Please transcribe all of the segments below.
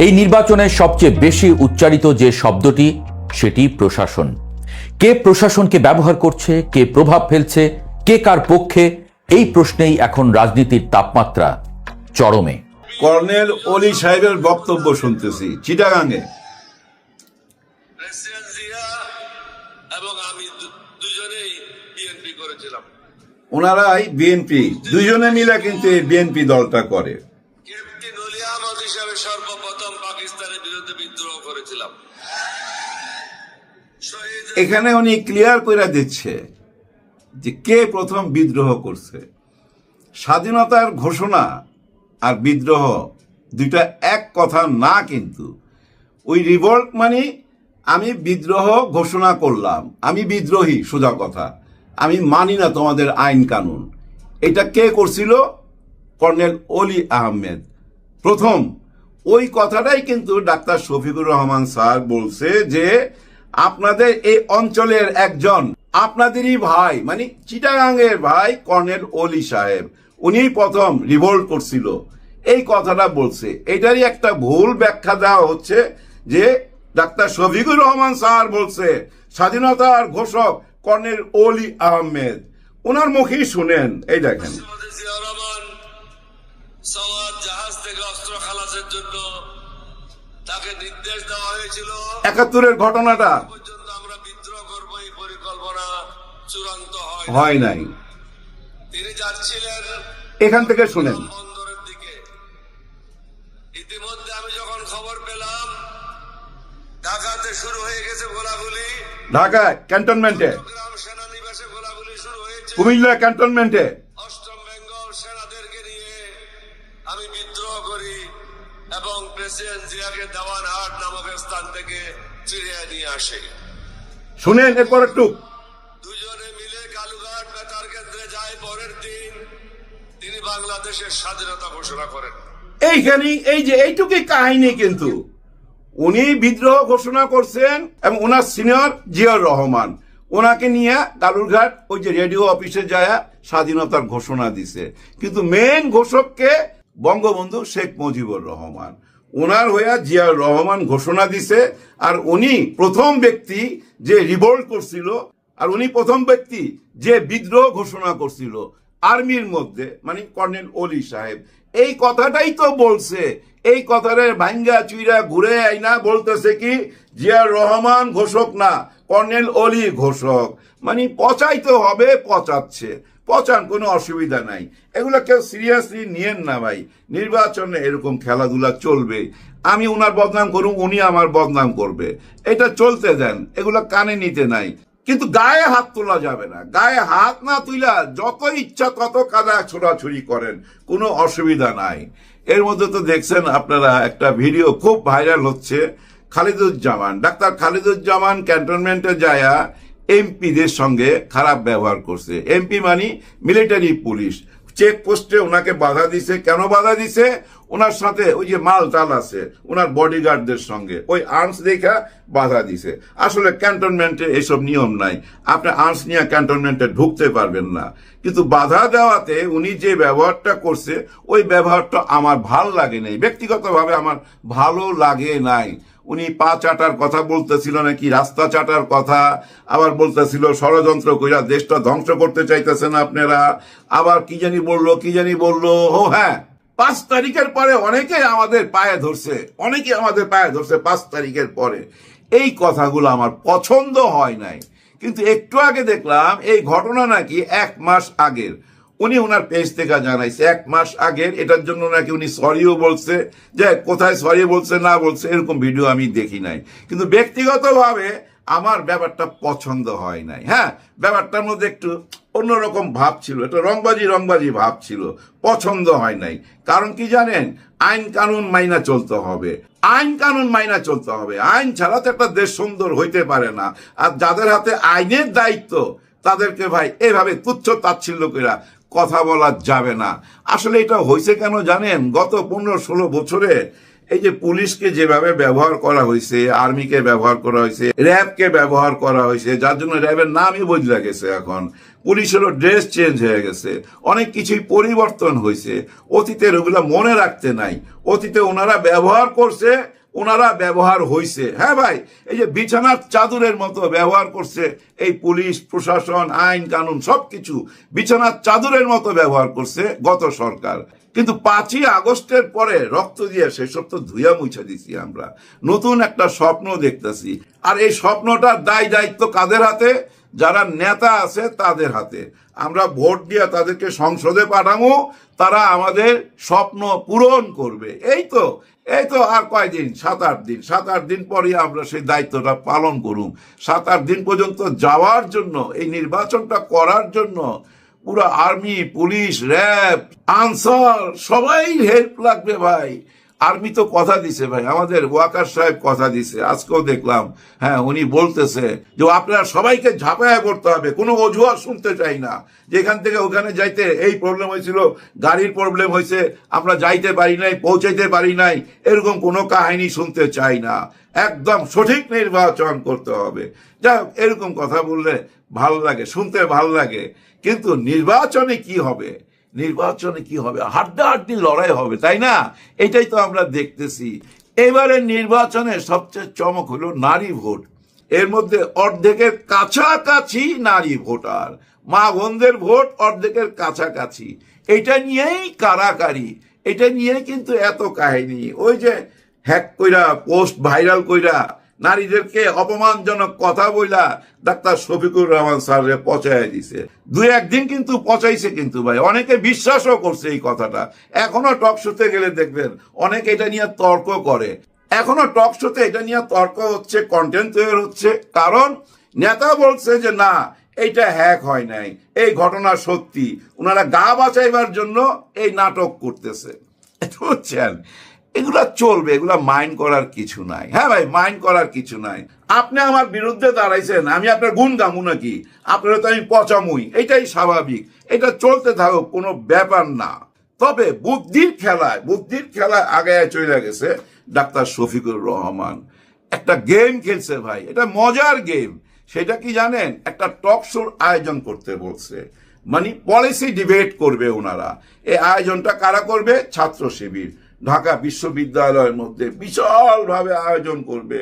এই নির্বাচনে সবচেয়ে বেশি উচ্চারিত যে শব্দটি সেটি প্রশাসন। কে প্রশাসনকে ব্যবহার করছে, কে প্রভাব ফেলছে, কে কার পক্ষে, এই প্রশ্নেই এখন রাজনীতির তাপমাত্রা চরমে। কর্নেল অলি সাহেবের বক্তব্য শুনতেছি চিটাগাঙ্গে। এবং আমি দুজনেই বিএনপি করেছিলাম। ওনারাই বিএনপি, দুজনে মিলে কিন্তু বিএনপি দলটা করে। ক্যাপ্টেন অলি আহমদ হিসাবে সর্বপ্রথম পাকিস্তানের বিরুদ্ধে বিদ্রোহ করেছিলাম। এখানে উনি ক্লিয়ার করে দিচ্ছে যে কে প্রথম বিদ্রোহ করছে। স্বাধীনতার ঘোষণা আর বিদ্রোহ দুইটা এক কথা না, কিন্তু ওই রিভোল্ট মানে আমি বিদ্রোহ ঘোষণা করলাম, আমি বিদ্রোহী, সোজা কথা, আমি মানি না তোমাদের আইন কানুন। এটা কে করছিল? কর্নেল অলি আহমেদ প্রথম। ওই কথাটাই কিন্তু ডাক্তার শফিকুর রহমান স্যার বলছে যে আপনাদের এই অঞ্চলের একজন আপনাদেরই ভাই, মানে চিটাগাঙ্গের ভাই কর্নেল অলি সাহেব, উনি প্রথম রিভোল্ট করছিল, এই কথাটা বলছে। এটারই একটা ভুল ব্যাখ্যা দেওয়া হচ্ছে যে ডাক্তার শফিকুর রহমান স্যার বলছে স্বাধীনতার ঘোষক কর্নেল অলি আহমেদ। ওনার মুখেই শুনেন, এই দেখেন। জাহাজ থেকে অস্ত্র খালাসের জন্য তাকে নির্দেশ দেওয়া হয়েছিল। ৭১-এর ঘটনাটা পর্যন্ত আমরা বিদ্রোহ করবো এই পরিকল্পনা চূড়ান্ত হয় নাই। তিনি যাচ্ছিলেন এখান থেকে শুনেন। বন্দরের দিকে। ইতিমধ্যে আমি যখন খবর পেলাম ঢাকাতে শুরু হয়ে গেছে গোলাগুলি, ঢাকা ক্যান্টনমেন্টে, গ্রাম সেনানিবাসে গোলাগুলি শুরু হয়েছে, কুমিল্লা ক্যান্টনমেন্টে ৮ম বেঙ্গল সেনাদেরকে নিয়ে আমি বিদ্রোহ করি এবং প্রেসিডেন্ট জিয়াকে দেওয়ানহাট নামক স্থান থেকে ফিরিয়ে নিয়ে আসে। শুনেন এরপর একটু। দুজনে মিলে কালুঘাট বেতার কেন্দ্রে যায়। পরের দিন তিনি বাংলাদেশের স্বাধীনতা ঘোষণা করেন। এইখানেই এই যে এইটুকুই কাহিনী, কিন্তু উনি বিদ্রোহ ঘোষণা করছেন এবং ওনার সিনিয়র জিয়াউর রহমান ওনাকে নিয়ে কালুরঘাট ওই যে রেডিও অফিসে যায় স্বাধীনতার ঘোষণা দিছে। কিন্তু মেন ঘোষককে বঙ্গবন্ধু শেখ মুজিবুর রহমান, ওনার হইয়া জিয়াউর রহমান ঘোষণা দিছে। আর উনি প্রথম ব্যক্তি যে রিভোল্ট করছিল, আর উনি প্রথম ব্যক্তি যে বিদ্রোহ ঘোষণা করছিল আর্মির মধ্যে, মানে কর্নেল অলি সাহেব। এই কথাটাই তো বলছে। এই কথাটার ভাঙ্গা চুইরা ঘুরে আইনা বলতেছে কি জিয়াউর রহমান ঘোষক না, কর্নেল অলি ঘোষক। মানে পচাইতে হবে, পচাচ্ছে, পচান, কোনো অসুবিধা নাই। এগুলো কেউ সিরিয়াসলি নিয়েন না ভাই। নির্বাচনে এরকম খেলাধুলা চলবে। আমি ওনার বদনাম করুন, উনি আমার বদনাম করবে, এটা চলতে দেন, এগুলো কানে নিতে নাই। কিন্তু গায়ে হাত তোলা যাবে না। গায়ে হাত না তুইলা যত ইচ্ছা তত কাদা ছোড়াছুড়ি করেন, কোনো অসুবিধা নাই। এর মধ্যে তো দেখছেন আপনারা একটা ভিডিও খুব ভাইরাল হচ্ছে, খালিদুজ্জামান, ডাক্তার খালিদুজ্জামান ক্যান্টনমেন্টে যায়া এমপিদের সঙ্গে খারাপ ব্যবহার করছে। এমপি মানে মিলিটারি পুলিশ। চেক পোস্টে ওনাকে বাধা দিছে। কেন বাধা দিছে? ওনার সাথে ওই যে মাল টাল আছে ওনার বডিগার্ডদের সঙ্গে, ওই আর্মস দেখা বাধা দিছে। আসলে ক্যান্টনমেন্টে এসব নিয়ম নাই, আপনি আর্মস নিয়ে ক্যান্টনমেন্টে ঢুকতে পারবেন না। কিন্তু বাধা দেওয়াতে উনি যে ব্যবহারটা করছে, ওই ব্যবহারটা আমার ভাল লাগে নাই, ব্যক্তিগতভাবে আমার ভালো লাগে নাই। উনি পা চাটার কথা বলতেছিল, নাকি রাস্তা চাটার কথা, আবার বলতেছিল ষড়যন্ত্র কইরা দেশটা ধ্বংস করতে চাইতেছেন আপনারা, আবার কি জানি বললো। ও হ্যাঁ, 5 তারিখের পরে অনেকে আমাদের পায়ে ধরছে, 5 তারিখের পরে। এই কথাগুলো আমার পছন্দ হয় নাই। কিন্তু একটু আগে দেখলাম এই ঘটনা নাকি 1 মাস আগের। উনি ওনার পেজ থেকে জানাইছে 1 মাস আগের। এটার জন্য নাকি উনি সরিও বলছে। যে কোথায় সরি বলছে না বলছে এরকম ভিডিও আমি দেখি নাই। কিন্তু ব্যক্তিগতভাবে আমার ব্যাপারটা পছন্দ হয় নাই। হ্যাঁ, ব্যাপারটার মধ্যে একটু অন্যরকম ভাব ছিল, একটা রংবাজি ভাব ছিল, পছন্দ হয় নাই। কারণ কি জানেন? আইন কানুন মাইনা চলতে হবে, আইন ছাড়া তো একটা দেশ সুন্দর হইতে পারে না। আর যাদের হাতে আইনের দায়িত্ব তাদেরকে ভাই এভাবে তুচ্ছ তাচ্ছিল্য করে কথা বলা যাবে না। আসলে এটা হয়েছে কেন জানেন? গত 15-16 বছরে এই যে পুলিশকে যেভাবে ব্যবহার করা হয়েছে, আর্মিকে ব্যবহার করা হয়েছে, র্যাবকে ব্যবহার করা হয়েছে, যার জন্য র্যাবের নামই বদলে গেছে, এখন পুলিশেরও ড্রেস চেঞ্জ হয়ে গেছে, অনেক কিছুই পরিবর্তন হয়েছে। অতীতের ওগুলা মনে রাখতে নাই, অতীতে ওনারা ব্যবহার করছে, ওনারা ব্যবহার হয়েছে। হ্যাঁ ভাই, এই যে বিছানার চাদরের মতো ব্যবহার করছে এই পুলিশ প্রশাসন, আইন কানুন সবকিছু বিছানার চাদরের মতো ব্যবহার করছে গত সরকার। কিন্তু 5ই আগস্টের পরে রক্ত দিয়ে সেসব তো ধুইয়া মুছা দিছি আমরা, নতুন একটা স্বপ্ন দেখতেছি। আর এই স্বপ্নটার দায় দায়িত্ব কাদের হাতে? যারা নেতা আছে তাদের হাতে। আমরা ভোট দিয়ে তাদেরকে সংসদে পাঠাবো, তারা আমাদের স্বপ্ন পূরণ করবে। এই তো আর কয়দিন, 7-8 দিন পরই আমরা সেই দায়িত্বটা পালন করুম। 7-8 দিন পর্যন্ত যাওয়ার জন্য, এই নির্বাচনটা করার জন্য পুরো আর্মি, পুলিশ, র্যাব, আনসার সবাই হেল্প লাগবে ভাই। আর্মি তো কথা দিছে ভাই, আমাদের ওয়াকার সাহেব কথা দিছে, আজকেও দেখলাম। হ্যাঁ, উনি বলতেছে যে আপনারা সবাইকে ঝাঁপায়া করতে হবে, কোনো অজুহাত শুনতে চাই না। যেখান থেকে ওখানে যাইতে এই প্রবলেম হয়েছিল, গাড়ির প্রবলেম হয়েছে, আমরা যাইতে পারি নাই, পৌঁছাইতে পারি নাই, এরকম কোনো কাহিনী শুনতে চাই না। একদম সঠিক নির্বাচন করতে হবে। যাই হোক, এরকম কথা বললে ভাল লাগে, শুনতে ভাল লাগে। কিন্তু নির্বাচনে কি হবে? হাড্ডাহাড্ডি লড়াই হবে, তাই না? এটাই তো আমরা দেখতেছি। এবারে নির্বাচনে সবচেয়ে চমক হলো নারী ভোট। এর মধ্যে অর্ধেকের কাছাকাছি নারী ভোটার, মা বোনদের ভোট অর্ধেকের কাছাকাছি। এটা নিয়েই কারাকারি, এটা নিয়ে কিন্তু এত কাহিনী। ওই যে হ্যাক কইরা, পোস্ট ভাইরাল কইরা, নারীদেরকে অপমানজনক কথা বইলা ডাক্তার শফিকুর রহমান স্যাররে পচাইয়া দিছে। 2-1 দিন কিন্তু পচাইছে, কিন্তু ভাই অনেকে বিশ্বাসও করছে এই কথাটা। এখনো টক শোতে গেলে দেখবেন অনেকে এটা নিয়ে তর্ক করে, এখনো টক শোতে এটা নিয়ে তর্ক হচ্ছে, কন্টেন্ট তৈরি হচ্ছে। কারণ নেতা বলছে যে না, এইটা হ্যাক হয় নাই, এই ঘটনা সত্যি, ওনারা গা বাঁচাইবার জন্য এই নাটক করতেছে। বুঝছেন? এগুলা চলবে, এগুলা মাইন্ড করার কিছু নাই। হ্যাঁ ভাই, মাইন্ড করার কিছু নাই। আপনি আমার বিরুদ্ধে দাঁড়াইছেন, আমি আপনার গুণ গামু নাকি? আপনারা তো আমি পচামুই, এটাই স্বাভাবিক, এটা চলতে থাকুক, কোনো ব্যাপার না। তবে বুদ্ধির খেলায় আগে চলে গেছে ডাক্তার শফিকুর রহমান। একটা গেম খেলছে ভাই, এটা মজার গেম। সেটা কি জানেন? একটা টক শোর আয়োজন করতে বলছে, মানে পলিসি ডিবেট করবে ওনারা। এই আয়োজনটা কারা করবে? ছাত্র শিবির ঢাকা বিশ্ববিদ্যালয়ের মধ্যে বিশালভাবে আয়োজন করবে।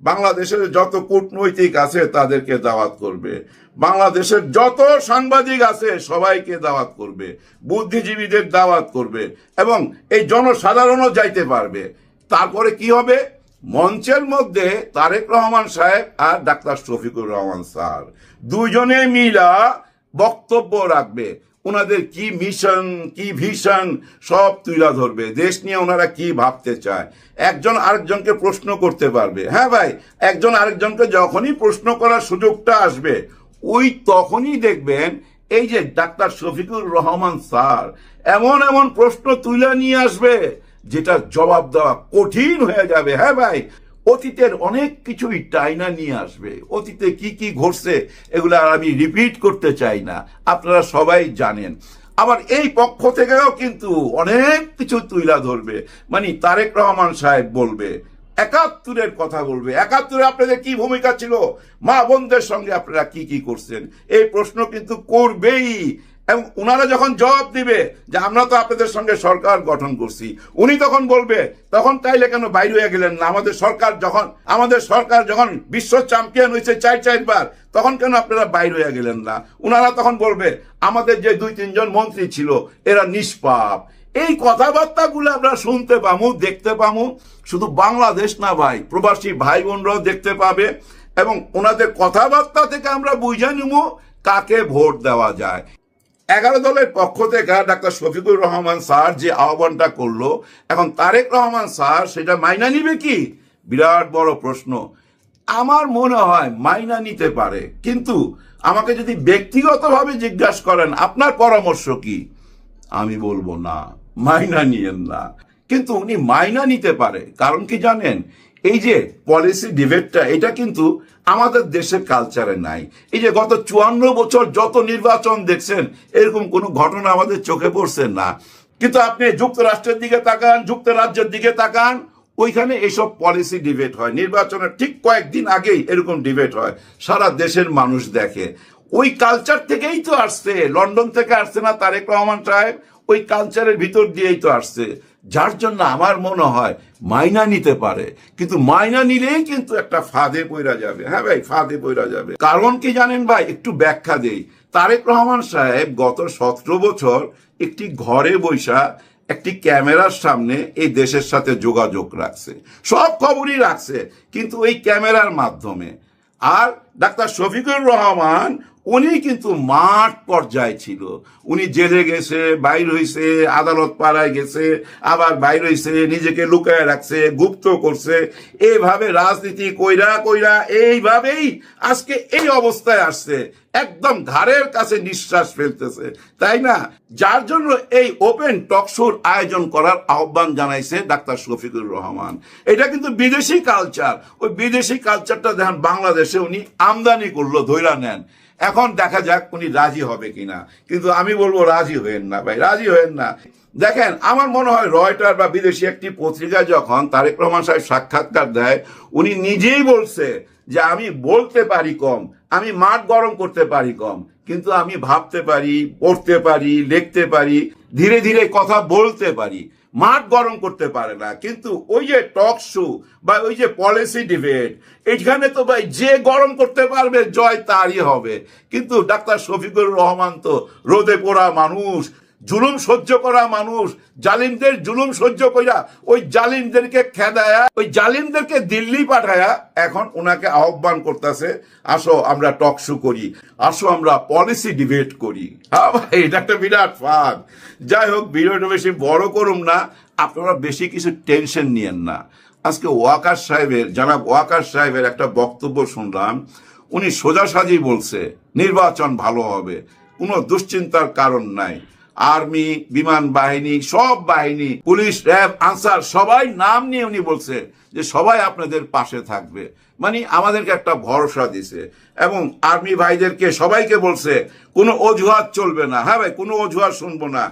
বাংলাদেশের যত কূটনৈতিক আছে তাদেরকে দাওয়াত করবে, বাংলাদেশের যত সাংবাদিক আছে সবাইকে দাওয়াত করবে, বুদ্ধিজীবীদের দাওয়াত করবে, এবং এই জনসাধারণও যাইতে পারবে। তারপরে কি হবে? মঞ্চের মধ্যে তারেক রহমান সাহেব আর ডাক্তার শফিকুর রহমান স্যার দুজনে মিলা বক্তব্য রাখবে। ওনাদের কি মিশন, কি ভিশন সব তুলে ধরবে, দেশ নিয়ে ওনারা কি ভাবতে চায়। একজন আরেকজনকে প্রশ্ন করতে পারবে। হ্যাঁ ভাই, একজন আরেকজনকে যখনই প্রশ্ন করার সুযোগটা আসবে, ওই তখনই দেখবেন এই যে ডাক্তার শফিকুর রহমান স্যার এমন এমন প্রশ্ন তুলে নিয়ে আসবে যেটা জবাব দেওয়া কঠিন হয়ে যাবে। হ্যাঁ ভাই, অতীতের অনেক কিছুই টাইনা নিয়ে আসবে। অতীতে কি কি ঘটছে এগুলো আর আমি রিপিট করতে চাই না, আপনারা সবাই জানেন। আবার এই পক্ষ থেকেও কিন্তু অনেক কিছু তুইলা ধরবে, মানে তারেক রহমান সাহেব বলবে 71-এর কথা বলবে। 71-এ আপনাদের কি ভূমিকা ছিল, মা বোনদের সঙ্গে আপনারা কি কি করছেন, এই প্রশ্ন কিন্তু করবেই। এবং ওনারা যখন জবাব দিবে যে আমরা তো আপনাদের সঙ্গে সরকার গঠন করছি, উনি তখন বলবে তখন তাইলে কেন বাইরে হয়ে গেলেন না? আমাদের সরকার যখন বিশ্ব চ্যাম্পিয়ন হয়েছে 4 বার, তখন কেন আপনারা বাইরে হয়ে গেলেন না? ওনারা তখন বলবে আমাদের যে 2-3 জন মন্ত্রী ছিল এরা নিষ্পাপ। এই কথাবার্তাগুলো আমরা শুনতে পামু, দেখতে পামু। শুধু বাংলাদেশ না ভাই, প্রবাসী ভাই বোনরাও দেখতে পাবে, এবং ওনাদের কথাবার্তা থেকে আমরা বুঝে নিব কাকে ভোট দেওয়া যায়। 11 দলের পক্ষ থেকে ডাক্তার শফিকুর রহমান স্যার যে আহ্বানটা করলো, এখন তারেক রহমান স্যার সেটা মাইনা নিবে কি? বিরাট বড় প্রশ্ন। আমার মনে হয় মাইনা নিতে পারে, কিন্তু আমাকে যদি ব্যক্তিগতভাবে জিজ্ঞাসা করেন আপনার পরামর্শ কি, আমি বলবো না, মাইনা নিয়েন না। কিন্তু উনি মাইনা নিতে পারে, কারণ কি জানেন? এই যে পলিসি ডিবেটটা, এটা কিন্তু আমাদের দেশের কালচারে নাই। এই যে গত 54 বছর যত নির্বাচন দেখছেন, এরকম কোনো ঘটনা আমাদের চোখে পড়ছে না। কিন্তু আপনি যুক্তরাষ্ট্রের দিকে তাকান, যুক্তরাজ্যের দিকে তাকান, ওইখানে এইসব পলিসি ডিবেট হয়, নির্বাচনের ঠিক কয়েকদিন আগেই এরকম ডিবেট হয়, সারা দেশের মানুষ দেখে। ওই কালচার থেকেই তো আসছে, লন্ডন থেকে আসছে না তারেক রহমান সাহেব, ওই কালচারের ভিতর দিয়েই তো আসছে। যার জন্য আমার মনে হয় মাইনা নিতে পারে, কিন্তু মাইনা নিলেই কিন্তু একটা ফাঁদে পড়া যাবে। হ্যাঁ ভাই, ফাঁদে পড়া যাবে। কারণ কি জানেন ভাই, একটু ব্যাখ্যা দেই। তারেক রহমান সাহেব গত 17 বছর একটি ঘরে বৈশা একটি ক্যামেরার সামনে এই দেশের সাথে যোগাযোগ রাখছে, সব খবরই রাখছে, কিন্তু ওই ক্যামেরার মাধ্যমে। আর ডাক্তার শফিকুর রহমান উনি কিন্তু মাঠ পর্যায়ে ছিল, উনি জেলে গেছে, বাইর হইছে, আদালত পাড়ায় গেছে, আবার বাইর হইছে, নিজেকে লুকায় রাখছে, গুপ্ত করছে, এইভাবে রাজনীতি কইরা কইরা এইভাবেই আজকে এই অবস্থায় আসছে, একদম ধারের কাছে নিঃশ্বাস ফেলতেছে, তাই না? যার জন্য এই ওপেন টকশোর আয়োজন করার আহ্বান জানাইছে ডাক্তার শফিকুর রহমান। এটা কিন্তু বিদেশি কালচার, ওই বিদেশি কালচারটা দেখেন বাংলাদেশে উনি আমদানি করলো, ধইরা নেন। এখন দেখা যাক উনি রাজি হবে কিনা, কিন্তু আমি বলবো রাজি হয়েন না ভাই, রাজি হয়েন না। দেখেন, আমার মনে হয় রয়টার বা বিদেশি একটি পত্রিকায় যখন তারেক রহমান সাহেব সাক্ষাৎকার দেয়, উনি নিজেই বলছে যে আমি বলতে পারি কম, আমি মাঠ গরম করতে পারি কম, কিন্তু আমি ভাবতে পারি, পড়তে পারি, লিখতে পারি, ধীরে ধীরে কথা বলতে পারি। মাঠ গরম করতে পারে না। কিন্তু ওই যে টক শো বা ওই যে পলিসি ডিবেট, এখানে তো ভাই যে গরম করতে পারবে জয় তারই হবে। কিন্তু ডাক্তার শফিকুর রহমান তো রোদে পোড়া মানুষ, জুলুম সহ্য করা মানুষ, জালিমদের জুলুম সহ্য কইরা ওই জালিমদেরকে খেদায়া, ওই জালিমদেরকে দিল্লি পাঠায়া এখন ওনাকে আহ্বান করতেছে, আসো আমরা টক শো করি, আসো আমরা পলিসি ডিবেট করি। হ্যাঁ ভাই, এটা একটা বিরাট ফাঁদ। যাই হোক, ভিডিওটা বেশি বড় করুম না, আপনারা বেশি কিছু টেনশন নিয়েন না। আজকে ওয়াকার সাহেবের, জনাব ওয়াকার সাহেবের একটা বক্তব্য শুনলাম, উনি সোজাসাজি বলছে নির্বাচন ভালো হবে, কোনো দুশ্চিন্তার কারণ নাই। আর্মি, বিমান বাহিনী, সব বাহিনী, পুলিশ, র্যাব, আনসার, সবাই নাম নিয়ে উনি বলছে যে সবাই আপনাদের পাশে থাকবে, মানে আমাদেরকে একটা ভরসা দিছে। এবং আর্মি ভাইদেরকে সবাইকে বলছে কোনো অজুহাত চলবে না। হ্যাঁ ভাই, কোনো অজুহাত শুনবো না।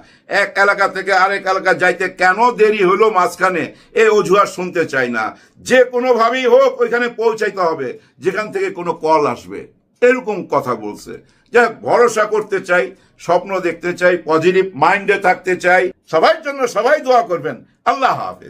এক এলাকা থেকে আরেক এলাকা যাইতে কেন দেরি হলো মাঝখানে, এই অজুহাত শুনতে চাই না। যে কোনোভাবেই হোক ওইখানে পৌঁছাইতে হবে যেখান থেকে কোনো কল আসবে, এরকম কথা বলছে। যা ভরসা করতে চাই, স্বপ্ন দেখতে চাই, পজিটিভ মাইন্ডে থাকতে চাই। সবার জন্য সবাই দোয়া করবেন। আল্লাহ হাফেজ।